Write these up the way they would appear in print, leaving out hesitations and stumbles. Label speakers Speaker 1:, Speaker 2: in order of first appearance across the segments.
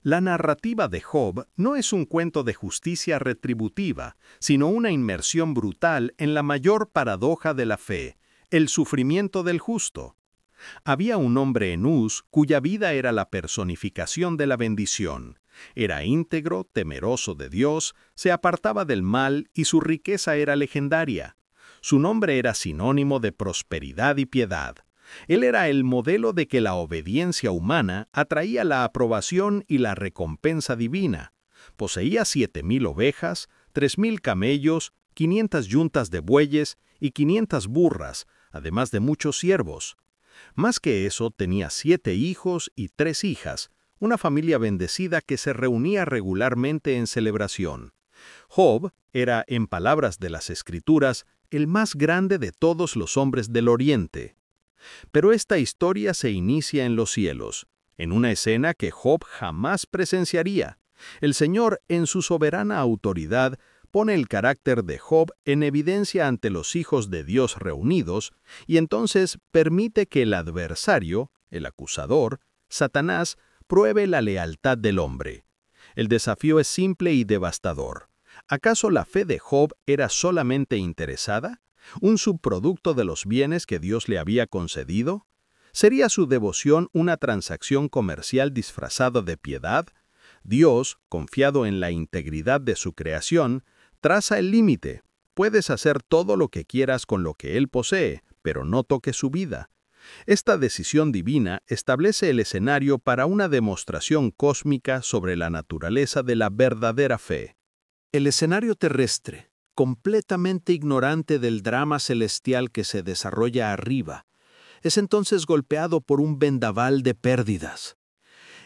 Speaker 1: La narrativa de Job no es un cuento de justicia retributiva, sino una inmersión brutal en la mayor paradoja de la fe, el sufrimiento del justo. Había un hombre en Uz cuya vida era la personificación de la bendición. Era íntegro, temeroso de Dios, se apartaba del mal y su riqueza era legendaria. Su nombre era sinónimo de prosperidad y piedad. Él era el modelo de que la obediencia humana atraía la aprobación y la recompensa divina. Poseía 7,000 ovejas, 3,000 camellos, 500 yuntas de bueyes y 500 burras, además de muchos siervos. Más que eso, tenía 7 hijos y 3 hijas, una familia bendecida que se reunía regularmente en celebración. Job era, en palabras de las Escrituras, el más grande de todos los hombres del Oriente. Pero esta historia se inicia en los cielos, en una escena que Job jamás presenciaría. El Señor, en su soberana autoridad, pone el carácter de Job en evidencia ante los hijos de Dios reunidos, y entonces permite que el adversario, el acusador, Satanás, pruebe la lealtad del hombre. El desafío es simple y devastador. ¿Acaso la fe de Job era solamente interesada? ¿Un subproducto de los bienes que Dios le había concedido? ¿Sería su devoción una transacción comercial disfrazada de piedad? Dios, confiado en la integridad de su creación, traza el límite. Puedes hacer todo lo que quieras con lo que Él posee, pero no toques su vida. Esta decisión divina establece el escenario para una demostración cósmica sobre la naturaleza de la verdadera fe. El escenario terrestre, completamente ignorante del drama celestial que se desarrolla arriba, es entonces golpeado por un vendaval de pérdidas.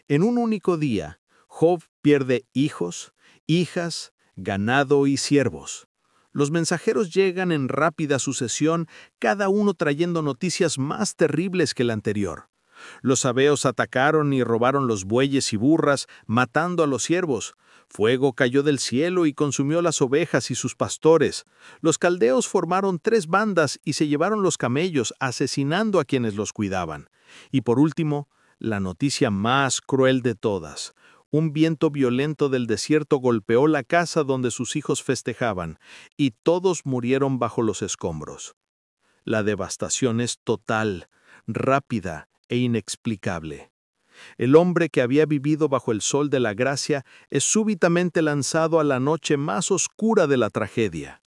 Speaker 1: En un único día, Job pierde hijos, hijas, ganado y siervos. Los mensajeros llegan en rápida sucesión, cada uno trayendo noticias más terribles que la anterior. Los sabeos atacaron y robaron los bueyes y burras, matando a los siervos. Fuego cayó del cielo y consumió las ovejas y sus pastores. Los caldeos formaron 3 bandas y se llevaron los camellos, asesinando a quienes los cuidaban. Y por último, la noticia más cruel de todas. Un viento violento del desierto golpeó la casa donde sus hijos festejaban, y todos murieron bajo los escombros. La devastación es total, rápida e inexplicable. El hombre que había vivido bajo el sol de la gracia es súbitamente lanzado a la noche más oscura de la tragedia.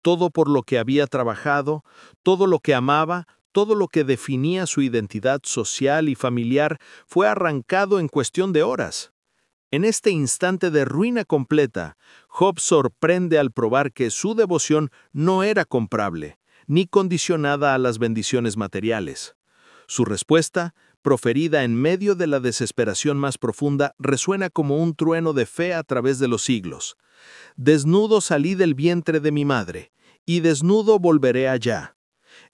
Speaker 1: Todo por lo que había trabajado, todo lo que amaba, todo lo que definía su identidad social y familiar fue arrancado en cuestión de horas. En este instante de ruina completa, Job sorprende al probar que su devoción no era comprable, ni condicionada a las bendiciones materiales. Su respuesta, proferida en medio de la desesperación más profunda, resuena como un trueno de fe a través de los siglos. Desnudo salí del vientre de mi madre, y desnudo volveré allá.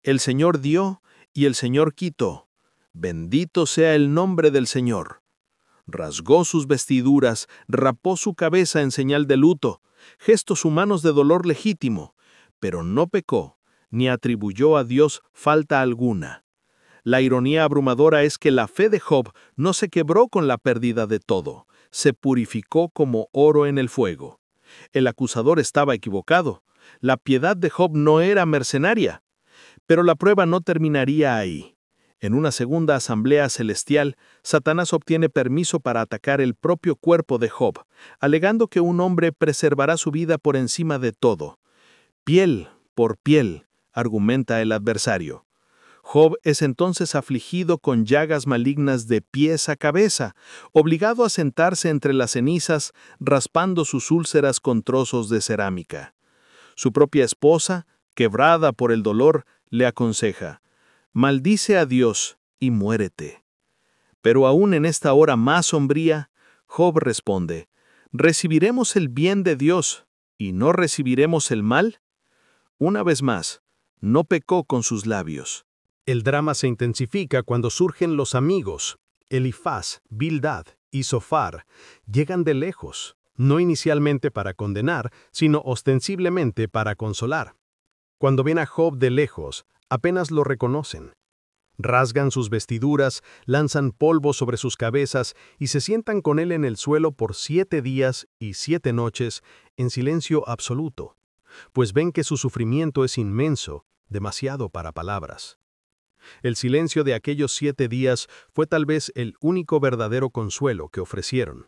Speaker 1: El Señor dio, y el Señor quitó. Bendito sea el nombre del Señor. Rasgó sus vestiduras, rapó su cabeza en señal de luto, gestos humanos de dolor legítimo, pero no pecó, ni atribuyó a Dios falta alguna. La ironía abrumadora es que la fe de Job no se quebró con la pérdida de todo, se purificó como oro en el fuego. El acusador estaba equivocado, la piedad de Job no era mercenaria, pero la prueba no terminaría ahí. En una segunda asamblea celestial, Satanás obtiene permiso para atacar el propio cuerpo de Job, alegando que un hombre preservará su vida por encima de todo. Piel por piel, argumenta el adversario. Job es entonces afligido con llagas malignas de pies a cabeza, obligado a sentarse entre las cenizas, raspando sus úlceras con trozos de cerámica. Su propia esposa, quebrada por el dolor, le aconseja: maldice a Dios y muérete. Pero aún en esta hora más sombría, Job responde: ¿recibiremos el bien de Dios y no recibiremos el mal? Una vez más, no pecó con sus labios.
Speaker 2: El drama se intensifica cuando surgen los amigos. Elifaz, Bildad y Zofar llegan de lejos, no inicialmente para condenar, sino ostensiblemente para consolar. Cuando ven a Job de lejos, apenas lo reconocen. Rasgan sus vestiduras, lanzan polvo sobre sus cabezas y se sientan con él en el suelo por 7 días y 7 noches en silencio absoluto, pues ven que su sufrimiento es inmenso, demasiado para palabras. El silencio de aquellos 7 días fue tal vez el único verdadero consuelo que ofrecieron.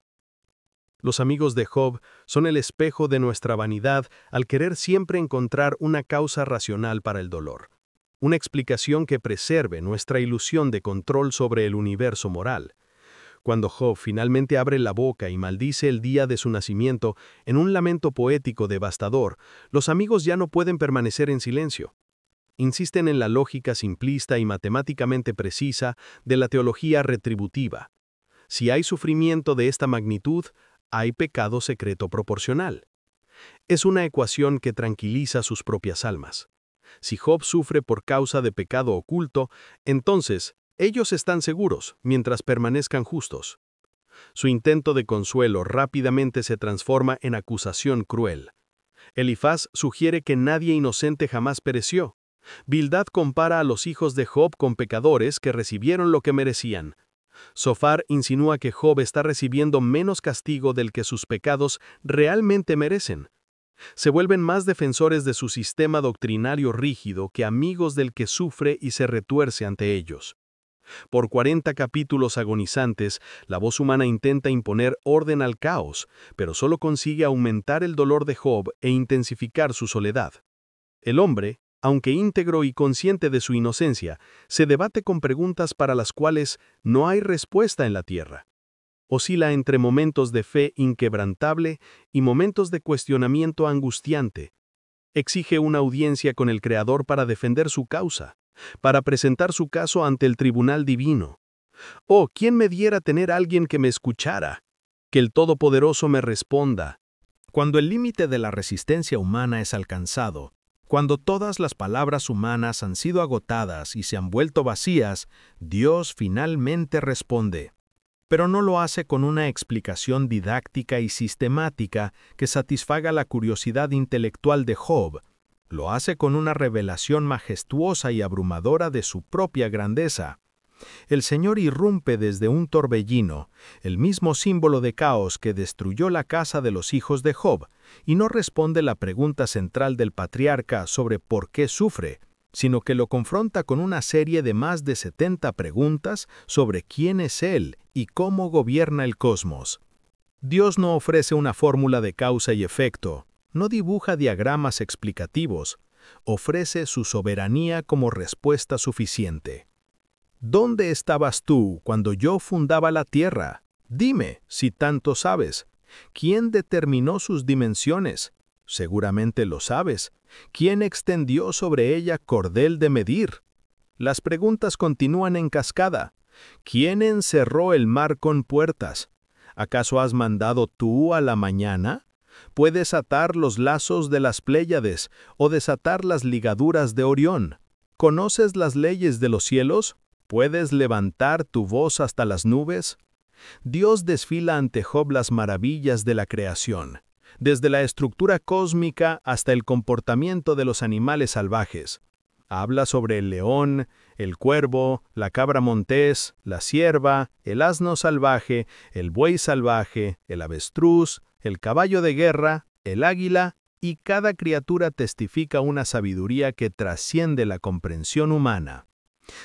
Speaker 2: Los amigos de Job son el espejo de nuestra vanidad al querer siempre encontrar una causa racional para el dolor, una explicación que preserve nuestra ilusión de control sobre el universo moral. Cuando Job finalmente abre la boca y maldice el día de su nacimiento en un lamento poético devastador, los amigos ya no pueden permanecer en silencio. Insisten en la lógica simplista y matemáticamente precisa de la teología retributiva. Si hay sufrimiento de esta magnitud, hay pecado secreto proporcional. Es una ecuación que tranquiliza sus propias almas. Si Job sufre por causa de pecado oculto, entonces ellos están seguros mientras permanezcan justos. Su intento de consuelo rápidamente se transforma en acusación cruel. Elifaz sugiere que nadie inocente jamás pereció. Bildad compara a los hijos de Job con pecadores que recibieron lo que merecían. Sofar insinúa que Job está recibiendo menos castigo del que sus pecados realmente merecen. Se vuelven más defensores de su sistema doctrinario rígido que amigos del que sufre y se retuerce ante ellos. Por 40 capítulos agonizantes, la voz humana intenta imponer orden al caos, pero solo consigue aumentar el dolor de Job e intensificar su soledad. El hombre, aunque íntegro y consciente de su inocencia, se debate con preguntas para las cuales no hay respuesta en la tierra. Oscila entre momentos de fe inquebrantable y momentos de cuestionamiento angustiante. Exige una audiencia con el Creador para defender su causa, para presentar su caso ante el tribunal divino. Oh, ¿quién me diera tener alguien que me escuchara? Que el Todopoderoso me responda.
Speaker 1: Cuando el límite de la resistencia humana es alcanzado, cuando todas las palabras humanas han sido agotadas y se han vuelto vacías, Dios finalmente responde. Pero no lo hace con una explicación didáctica y sistemática que satisfaga la curiosidad intelectual de Job. Lo hace con una revelación majestuosa y abrumadora de su propia grandeza. El Señor irrumpe desde un torbellino, el mismo símbolo de caos que destruyó la casa de los hijos de Job, y no responde la pregunta central del patriarca sobre por qué sufre, sino que lo confronta con una serie de más de 70 preguntas sobre quién es Él y cómo gobierna el cosmos. Dios no ofrece una fórmula de causa y efecto, no dibuja diagramas explicativos, ofrece su soberanía como respuesta suficiente. ¿Dónde estabas tú cuando yo fundaba la tierra? Dime, si tanto sabes. ¿Quién determinó sus dimensiones? Seguramente lo sabes. ¿Quién extendió sobre ella cordel de medir? Las preguntas continúan en cascada. ¿Quién encerró el mar con puertas? ¿Acaso has mandado tú a la mañana? ¿Puedes atar los lazos de las Pléyades o desatar las ligaduras de Orión? ¿Conoces las leyes de los cielos? ¿Puedes levantar tu voz hasta las nubes? Dios desfila ante Job las maravillas de la creación, desde la estructura cósmica hasta el comportamiento de los animales salvajes. Habla sobre el león, el cuervo, la cabra montés, la cierva, el asno salvaje, el buey salvaje, el avestruz, el caballo de guerra, el águila, y cada criatura testifica una sabiduría que trasciende la comprensión humana.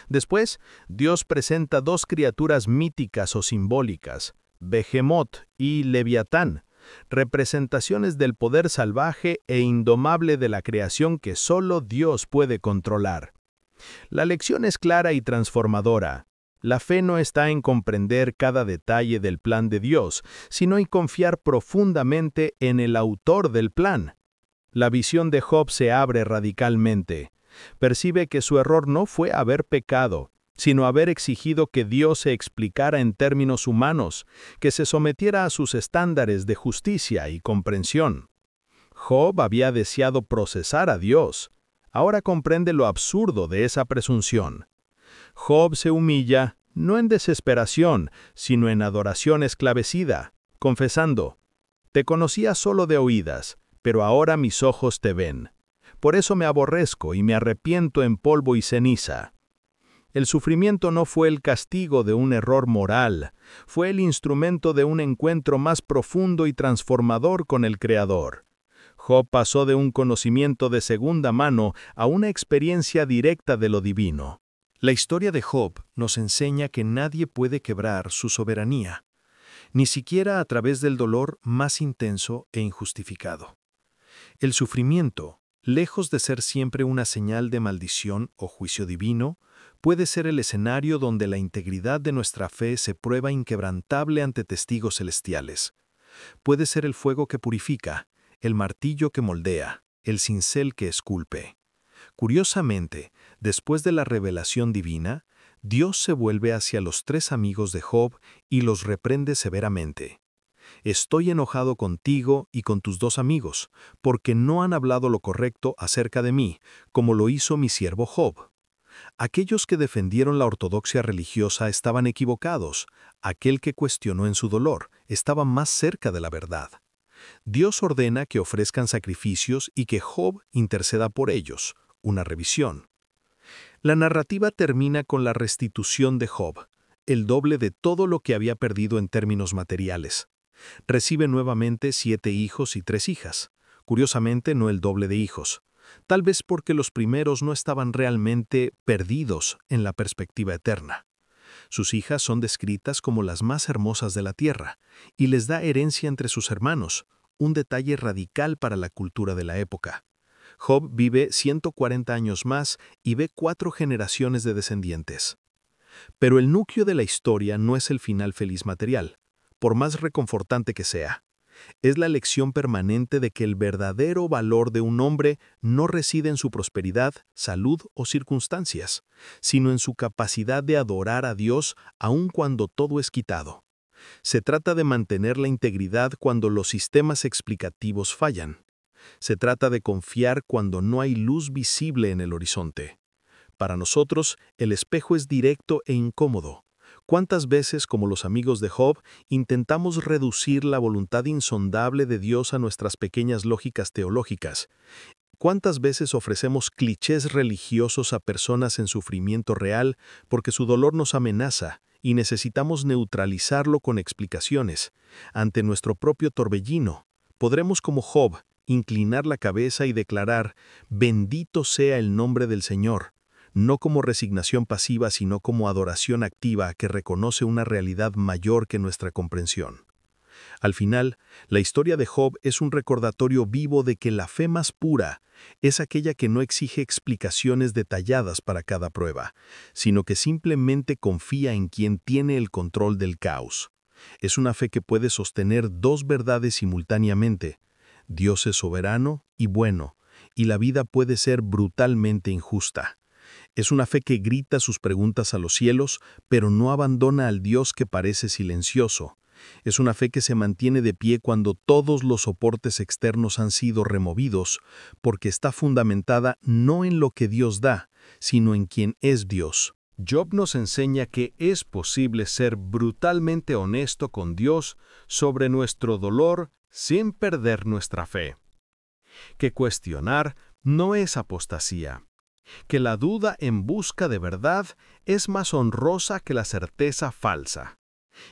Speaker 1: Después, Dios presenta 2 criaturas míticas o simbólicas, Behemoth y Leviatán, representaciones del poder salvaje e indomable de la creación que solo Dios puede controlar. La lección es clara y transformadora. La fe no está en comprender cada detalle del plan de Dios, sino en confiar profundamente en el autor del plan. La visión de Job se abre radicalmente. Percibe que su error no fue haber pecado, sino haber exigido que Dios se explicara en términos humanos, que se sometiera a sus estándares de justicia y comprensión. Job había deseado procesar a Dios. Ahora comprende lo absurdo de esa presunción. Job se humilla, no en desesperación, sino en adoración esclavecida, confesando: «Te conocía solo de oídas, pero ahora mis ojos te ven. Por eso me aborrezco y me arrepiento en polvo y ceniza». El sufrimiento no fue el castigo de un error moral, fue el instrumento de un encuentro más profundo y transformador con el Creador. Job pasó de un conocimiento de segunda mano a una experiencia directa de lo divino. La historia de Job nos enseña que nadie puede quebrar su soberanía, ni siquiera a través del dolor más intenso e injustificado. El sufrimiento, lejos de ser siempre una señal de maldición o juicio divino, puede ser el escenario donde la integridad de nuestra fe se prueba inquebrantable ante testigos celestiales. Puede ser el fuego que purifica, el martillo que moldea, el cincel que esculpe. Curiosamente, después de la revelación divina, Dios se vuelve hacia los 3 amigos de Job y los reprende severamente. Estoy enojado contigo y con tus 2 amigos, porque no han hablado lo correcto acerca de mí, como lo hizo mi siervo Job. Aquellos que defendieron la ortodoxia religiosa estaban equivocados. Aquel que cuestionó en su dolor estaba más cerca de la verdad. Dios ordena que ofrezcan sacrificios y que Job interceda por ellos, una revisión. La narrativa termina con la restitución de Job, el doble de todo lo que había perdido en términos materiales. Recibe nuevamente 7 hijos y 3 hijas, curiosamente no el doble de hijos, tal vez porque los primeros no estaban realmente perdidos en la perspectiva eterna. Sus hijas son descritas como las más hermosas de la tierra, y les da herencia entre sus hermanos, un detalle radical para la cultura de la época. Job vive 140 años más y ve 4 generaciones de descendientes. Pero el núcleo de la historia no es el final feliz material, por más reconfortante que sea. Es la lección permanente de que el verdadero valor de un hombre no reside en su prosperidad, salud o circunstancias, sino en su capacidad de adorar a Dios aun cuando todo es quitado. Se trata de mantener la integridad cuando los sistemas explicativos fallan. Se trata de confiar cuando no hay luz visible en el horizonte. Para nosotros, el espejo es directo e incómodo. ¿Cuántas veces, como los amigos de Job, intentamos reducir la voluntad insondable de Dios a nuestras pequeñas lógicas teológicas? ¿Cuántas veces ofrecemos clichés religiosos a personas en sufrimiento real porque su dolor nos amenaza y necesitamos neutralizarlo con explicaciones? Ante nuestro propio torbellino, podremos, como Job, inclinar la cabeza y declarar: «Bendito sea el nombre del Señor», no como resignación pasiva, sino como adoración activa que reconoce una realidad mayor que nuestra comprensión. Al final, la historia de Job es un recordatorio vivo de que la fe más pura es aquella que no exige explicaciones detalladas para cada prueba, sino que simplemente confía en quien tiene el control del caos. Es una fe que puede sostener 2 verdades simultáneamente: Dios es soberano y bueno, y la vida puede ser brutalmente injusta. Es una fe que grita sus preguntas a los cielos, pero no abandona al Dios que parece silencioso. Es una fe que se mantiene de pie cuando todos los soportes externos han sido removidos, porque está fundamentada no en lo que Dios da, sino en quien es Dios. Job nos enseña que es posible ser brutalmente honesto con Dios sobre nuestro dolor sin perder nuestra fe. Que cuestionar no es apostasía. Que la duda en busca de verdad es más honrosa que la certeza falsa.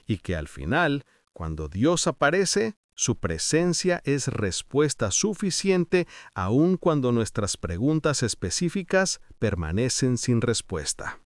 Speaker 1: Y que al final, cuando Dios aparece, su presencia es respuesta suficiente aun cuando nuestras preguntas específicas permanecen sin respuesta.